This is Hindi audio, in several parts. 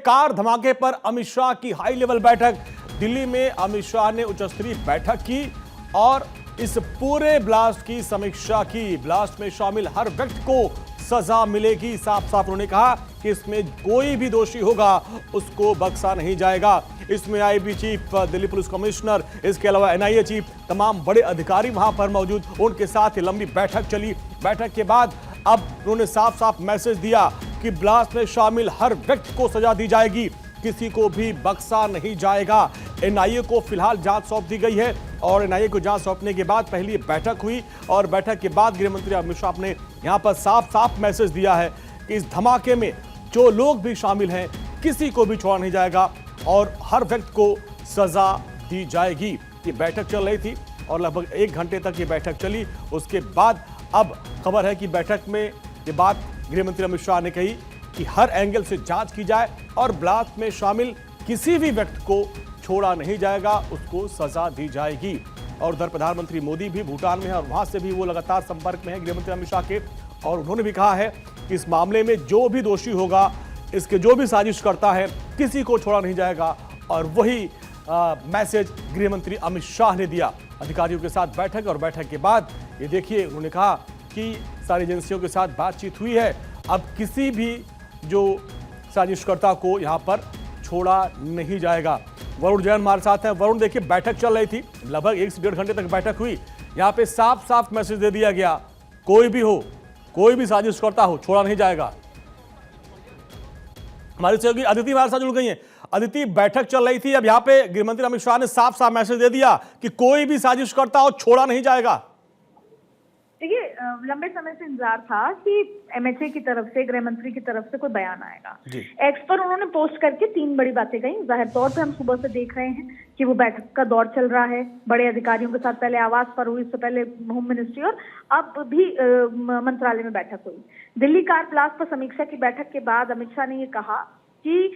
कार धमाके पर अमित शाह की हाई लेवल बैठक। दिल्ली में अमित शाह ने उच्च स्तरीय बैठक की और इस पूरे ब्लास्ट की समीक्षा की। ब्लास्ट में शामिल हर व्यक्ति को सजा मिलेगी। साफ साफ उन्होंने कहा कि इसमें कोई भी दोषी होगा उसको बख्शा नहीं जाएगा। इसमें IB chief, Delhi police commissioner, इसके अलावा एनआईए चीफ, तमाम बड़े अधिकारी वहां पर मौजूद। उनके साथ ही लंबी बैठक चली। बैठक के बाद अब उन्होंने साफ साफ मैसेज दिया कि ब्लास्ट में शामिल हर व्यक्ति को सजा दी जाएगी, किसी को भी बख्शा नहीं जाएगा। एनआईए को फिलहाल जांच सौंप दी गई है और एनआईए को जांच सौंपने के बाद पहली बैठक हुई और बैठक के बाद गृह मंत्री अमित शाह ने यहां पर साफ साफ मैसेज दिया है कि इस धमाके में जो लोग भी शामिल हैं किसी को भी छोड़ा नहीं जाएगा और हर व्यक्ति को सजा दी जाएगी। ये बैठक चल रही थी और लगभग 1 घंटे तक ये बैठक चली। उसके बाद अब खबर है कि बैठक में ये बात गृह मंत्री अमित शाह ने कही कि हर एंगल से जांच की जाए और ब्लास्ट में शामिल किसी भी व्यक्ति को छोड़ा नहीं जाएगा, उसको सजा दी जाएगी। और उधर प्रधानमंत्री मोदी भी भूटान में है और वहां से भी वो लगातार संपर्क में है गृह मंत्री अमित शाह के, और उन्होंने भी कहा है कि इस मामले में जो भी दोषी होगा, इसके जो भी साजिश करता है, किसी को छोड़ा नहीं जाएगा। और वही मैसेज गृह मंत्री अमित शाह ने दिया। अधिकारियों के साथ बैठक और बैठक के बाद ये देखिए उन्होंने कहा कि सारी एजेंसियों के साथ बातचीत हुई है, अब किसी भी जो साजिशकर्ता को यहां पर छोड़ा नहीं जाएगा। वरुण जैन हमारे साथ हैं। वरुण, देखिए बैठक चल रही थी, लगभग 1 से 1.5 घंटे तक बैठक हुई। यहां पे साफ साफ मैसेज दे दिया गया, कोई भी हो, कोई भी साजिशकर्ता हो, छोड़ा नहीं जाएगा। हमारी सहयोगी अदिति हमारे साथ जुड़ गई हैं। अदिति, बैठक चल रही थी, अब यहाँ पे गृहमंत्री अमित शाह ने साफ साफ मैसेज दे दिया कि कोई भी साजिशकर्ता हो, छोड़ा नहीं जाएगा। देखिए, लंबे समय से इंतजार था कि एमएचए की तरफ से, गृह मंत्री की तरफ से कोई बयान आएगा। एक्स पर उन्होंने पोस्ट करके 3 बड़ी बातें कही। जाहिर तौर पे हम सुबह से देख रहे हैं कि वो बैठक का दौर चल रहा है बड़े अधिकारियों के साथ। पहले आवास पर हुई, इससे पहले होम मिनिस्ट्री और अब भी मंत्रालय में बैठक हुई। दिल्ली कार ब्लास्ट पर समीक्षा की बैठक के बाद अमित शाह ने ये कहा कि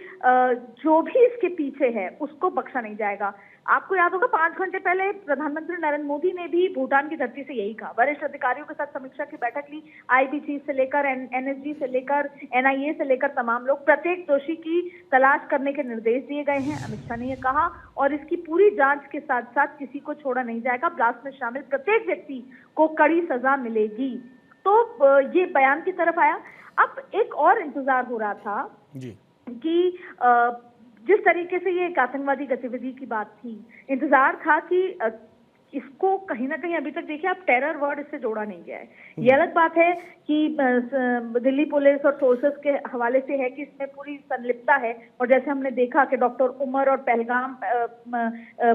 जो भी इसके पीछे है उसको बख्शा नहीं जाएगा। आपको याद होगा 5 घंटे पहले प्रधानमंत्री नरेंद्र मोदी ने भी भूटान की धरती से यही कहा। वरिष्ठ अधिकारियों के साथ समीक्षा की बैठक ली। आईबी चीफ से लेकर एनएसजी से लेकर एनआईए से लेकर तमाम लोग, प्रत्येक दोषी की तलाश करने के निर्देश दिए गए हैं, अमित शाह ने यह कहा। और इसकी पूरी जांच के साथ साथ किसी को छोड़ा नहीं जाएगा। ब्लास्ट में शामिल प्रत्येक व्यक्ति को कड़ी सजा मिलेगी। तो ये बयान की तरफ आया। अब एक और इंतजार हो रहा था जी कि जिस तरीके से ये एक आतंकवादी गतिविधि की बात थी, इंतजार था कि इसको कहीं ना कहीं, अभी तक देखिए आप, टेरर वर्ड इससे जोड़ा नहीं गया है। ये अलग बात है कि दिल्ली पुलिस और सोर्सेस के हवाले से है कि इसमें पूरी संलिप्तता है, और जैसे हमने देखा कि डॉक्टर उमर और पहलगाम,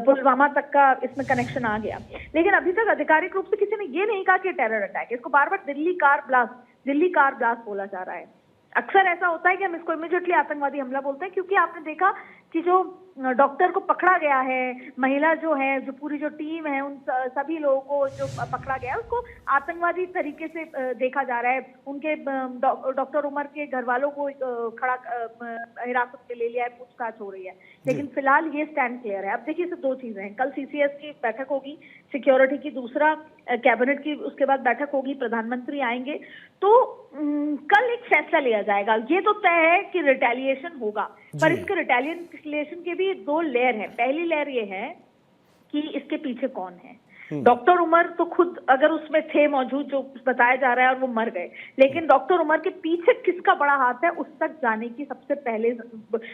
पुलवामा तक का इसमें कनेक्शन आ गया। लेकिन अभी तक आधिकारिक रूप से किसी ने ये नहीं कहा कि टेरर अटैक। इसको बार बार दिल्ली कार ब्लास्ट बोला जा रहा है। अक्सर ऐसा होता है कि हम इसको इमीडिएटली आतंकवादी हमला बोलते हैं, क्योंकि आपने देखा कि जो डॉक्टर को पकड़ा गया है, महिला जो है, जो पूरी जो टीम है, उन सभी लोगों को जो पकड़ा गया है उसको आतंकवादी तरीके से देखा जा रहा है। उनके डॉक्टर उमर के घर वालों को खड़ा हिरासत में ले लिया है, पूछताछ हो रही है। लेकिन फिलहाल ये स्टैंड क्लियर है। अब देखिए, इससे 2 चीजें हैं। कल सीसीएस की बैठक होगी सिक्योरिटी की, दूसरा कैबिनेट की उसके बाद बैठक होगी, प्रधानमंत्री आएंगे, तो कल एक फैसला लिया जाएगा। ये तो तय है कि रिटेलिएशन होगा, पर इसके रिटेलिएशन के भी 2 लेयर हैं। पहली लेयर ये है कि इसके पीछे कौन है। डॉक्टर उमर तो खुद अगर उसमें थे मौजूद, जो बताया जा रहा है, और वो मर गए, लेकिन डॉक्टर उमर के पीछे किसका बड़ा हाथ है उस तक जाने की सबसे पहले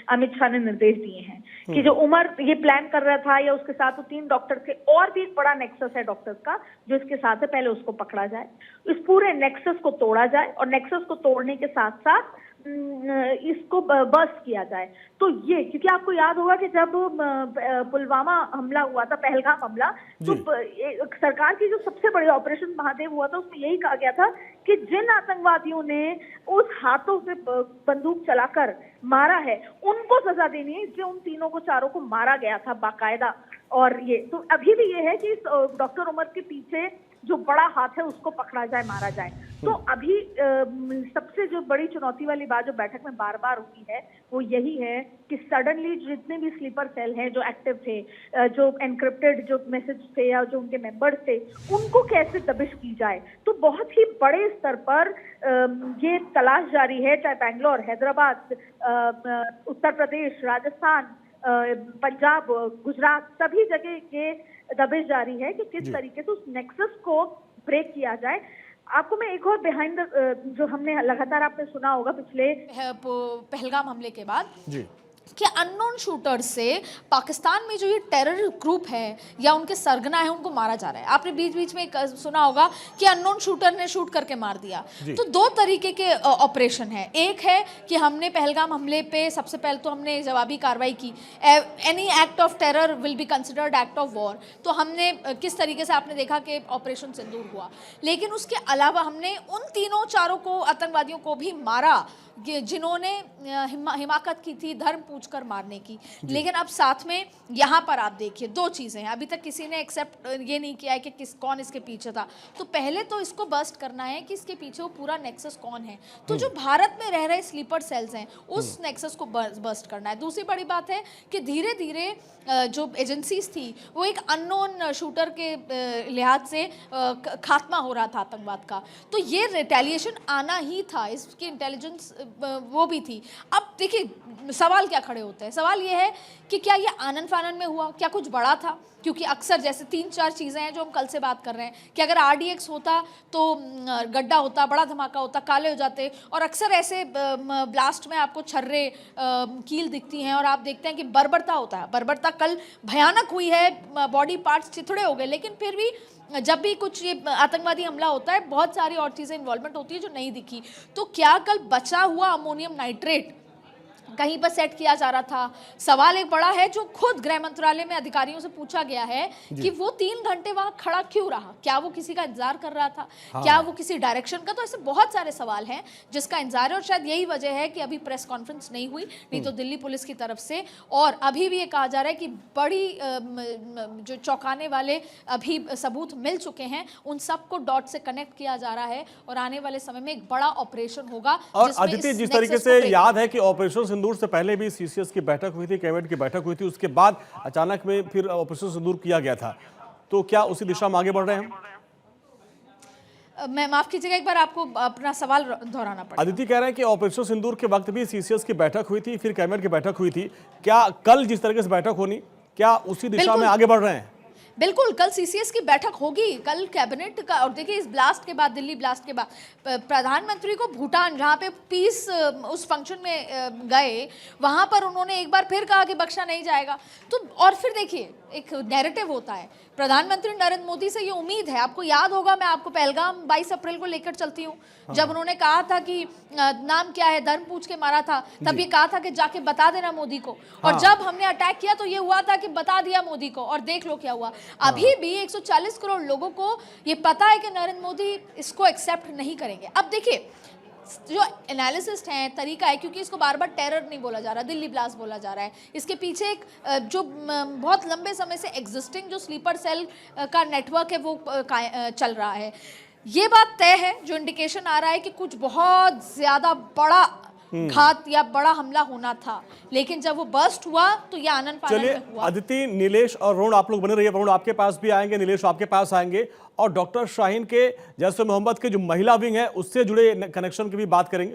अमित शाह ने निर्देश दिए हैं कि जो उमर ये प्लान कर रहा था या उसके साथ 3 डॉक्टर थे, और भी एक बड़ा नेक्सस है डॉक्टर्स का जो इसके साथ है, पहले उसको पकड़ा जाए, इस पूरे नेक्सस को तोड़ा जाए, और नेक्सस को तोड़ने के साथ साथ इसको बस्ट किया जाए। तो ये, क्योंकि आपको याद होगा कि जब पुलवामा हमला हुआ था, पहलगाम हमला, तो सरकार की जो सबसे बड़ी ऑपरेशन महादेव हुआ था, उसमें यही कहा गया था कि जिन आतंकवादियों ने उस हाथों से बंदूक चलाकर मारा है उनको सजा देनी है, इसलिए उन तीनों को, चारों को मारा गया था बाकायदा। और ये तो अभी भी ये है कि डॉक्टर उमर के पीछे जो बड़ा हाथ है उसको पकड़ा जाए, मारा जाए। तो अभी सबसे जो बड़ी चुनौती वाली बात जो बैठक में बार बार हुई है वो यही है कि सडनली जितने भी स्लीपर सेल हैं जो एक्टिव थे, जो एनक्रिप्टेड जो मैसेज थे या जो उनके मेंबर्स थे, उनको कैसे दबिश की जाए। तो बहुत ही बड़े स्तर पर ये तलाश जारी है, चाहे बैंगलोर, हैदराबाद, उत्तर प्रदेश, राजस्थान, पंजाब, गुजरात, सभी जगह ये दबिश जारी है कि किस तरीके से उस नेक्सस को ब्रेक किया जाए। आपको मैं एक और बिहाइंड जो हमने लगातार आपने सुना होगा पिछले पहलगाम हमले के बाद जी कि अननोन शूटर्स से पाकिस्तान में जो ये टेरर ग्रुप है या उनके सरगना है उनको मारा जा रहा है। आपने बीच बीच में सुना होगा कि अननोन शूटर ने शूट करके मार दिया। तो दो तरीके के ऑपरेशन है। एक है कि हमने पहलगाम हमले पे सबसे पहले तो हमने जवाबी कार्रवाई की, any act of terror will be considered act of war. तो हमने किस तरीके से आपने देखा कि ऑपरेशन सिंदूर हुआ, लेकिन उसके अलावा हमने उन तीनों चारों को आतंकवादियों को भी मारा जिन्होंने हिमाकत की थी धर्म पूछकर मारने की। लेकिन अब साथ में यहाँ पर आप देखिए दो चीज़ें हैं। अभी तक किसी ने एक्सेप्ट ये नहीं किया है कि कौन इसके पीछे था। तो पहले तो इसको बस्ट करना है कि इसके पीछे वो पूरा नेक्सस कौन है। तो जो भारत में रह रहे स्लीपर सेल्स हैं उस नेक्सस को बस्ट करना है। दूसरी बड़ी बात है कि धीरे धीरे जो एजेंसीज थी वो एक अननोन शूटर के लिहाज से खात्मा हो रहा था आतंकवाद का। तो ये रिटेलिएशन आना ही था, इसकी इंटेलिजेंस वो भी थी। अब देखिए सवाल क्या खड़े होते हैं। सवाल ये है कि क्या ये आनन फानन में हुआ, क्या कुछ बड़ा था? क्योंकि अक्सर जैसे 3-4 चीज़ें हैं जो हम कल से बात कर रहे हैं कि अगर RDX होता तो गड्ढा होता, बड़ा धमाका होता, काले हो जाते। और अक्सर ऐसे ब्लास्ट में आपको छर्रे कील दिखती हैं और आप देखते हैं कि बर्बरता होता है। बर्बरता कल भयानक हुई है, बॉडी पार्ट्स चिथड़े हो गए, लेकिन फिर भी जब भी कुछ ये आतंकवादी हमला होता है बहुत सारी और चीज़ें इन्वॉल्वमेंट होती है जो नहीं दिखी। तो क्या कल बचा हुआ अमोनियम नाइट्रेट कहीं पर सेट किया जा रहा था? सवाल एक बड़ा है जो खुद गृह मंत्रालय में अधिकारियों से पूछा गया है कि वो 3 घंटे वहां खड़ा क्यों रहा? क्या वो किसी का इंतजार कर रहा था? क्या वो किसी डायरेक्शन का? तो ऐसे बहुत सारे सवाल हैं जिसका इंतजार है और शायद यही वजह है कि अभी प्रेस कॉन्फ्रेंस नहीं हुई। नहीं तो दिल्ली पुलिस की तरफ से और अभी भी ये कहा जा रहा है कि बड़ी जो चौंकाने वाले अभी सबूत मिल चुके हैं उन सबको डॉट से कनेक्ट किया जा रहा है और आने वाले समय में एक बड़ा ऑपरेशन होगा। और अदिति, जिस तरीके से याद है कि ऑपरेशन सिंदूर से पहले भी CCS की बैठक हुई थी, कैबिनेट की बैठक हुई थी, उसके बाद अचानक में फिर ऑपरेशन सिंदूर किया गया था। तो क्या उसी दिशा में आगे बढ़ रहे हैं हम? मैं माफ कीजिएगा, एक बार आपको अपना सवाल दोहराना पड़ेगा। अदिति कह रहे हैं कि ऑपरेशन सिंदूर के वक्त भी CCS की बैठक हुई थी, फिर कैबिनेट की बैठक हुई थी। क्या कल जिस तरीके से बैठक होनी, क्या उसी दिशा में आगे बढ़ रहे हैं? बिल्कुल, कल CCS की बैठक होगी, कल कैबिनेट का। और देखिए इस ब्लास्ट के बाद, दिल्ली ब्लास्ट के बाद प्रधानमंत्री को भूटान जहाँ पे पीस उस फंक्शन में गए, वहाँ पर उन्होंने एक बार फिर कहा कि बख्शा नहीं जाएगा। तो और फिर देखिए एक नैरेटिव होता है। प्रधानमंत्री नरेंद्र मोदी से ये उम्मीद है, आपको याद होगा मैं आपको पहलगाम 22 अप्रैल को लेकर चलती हूँ, जब उन्होंने कहा था कि नाम क्या है, धर्म पूछ के मारा था, तब ये कहा था कि जाके बता देना मोदी को। और जब हमने अटैक किया तो ये हुआ था कि बता दिया मोदी को, और देख लो क्या हुआ। अभी भी 140 करोड़ लोगों को ये पता है कि नरेंद्र मोदी इसको एक्सेप्ट नहीं करेंगे। अब देखिए जो एनालिसिस्ट हैं, तरीका है, क्योंकि इसको बार बार टेरर नहीं बोला जा रहा, दिल्ली ब्लास्ट बोला जा रहा है। इसके पीछे एक जो बहुत लंबे समय से एग्जिस्टिंग जो स्लीपर सेल का नेटवर्क है वो चल रहा है। ये बात तय है, जो इंडिकेशन आ रहा है कि कुछ बहुत ज़्यादा बड़ा घात या बड़ा हमला होना था, लेकिन जब वो बस्ट हुआ तो ये आनंद फानन में हुआ। अदिति, नीलेश और वरुण आप लोग बने रहिए। वरुण आपके पास भी आएंगे, नीलेश आपके पास आएंगे, और डॉक्टर शाहीन के जैसे मोहम्मद के जो महिला विंग है उससे जुड़े कनेक्शन की भी बात करेंगे।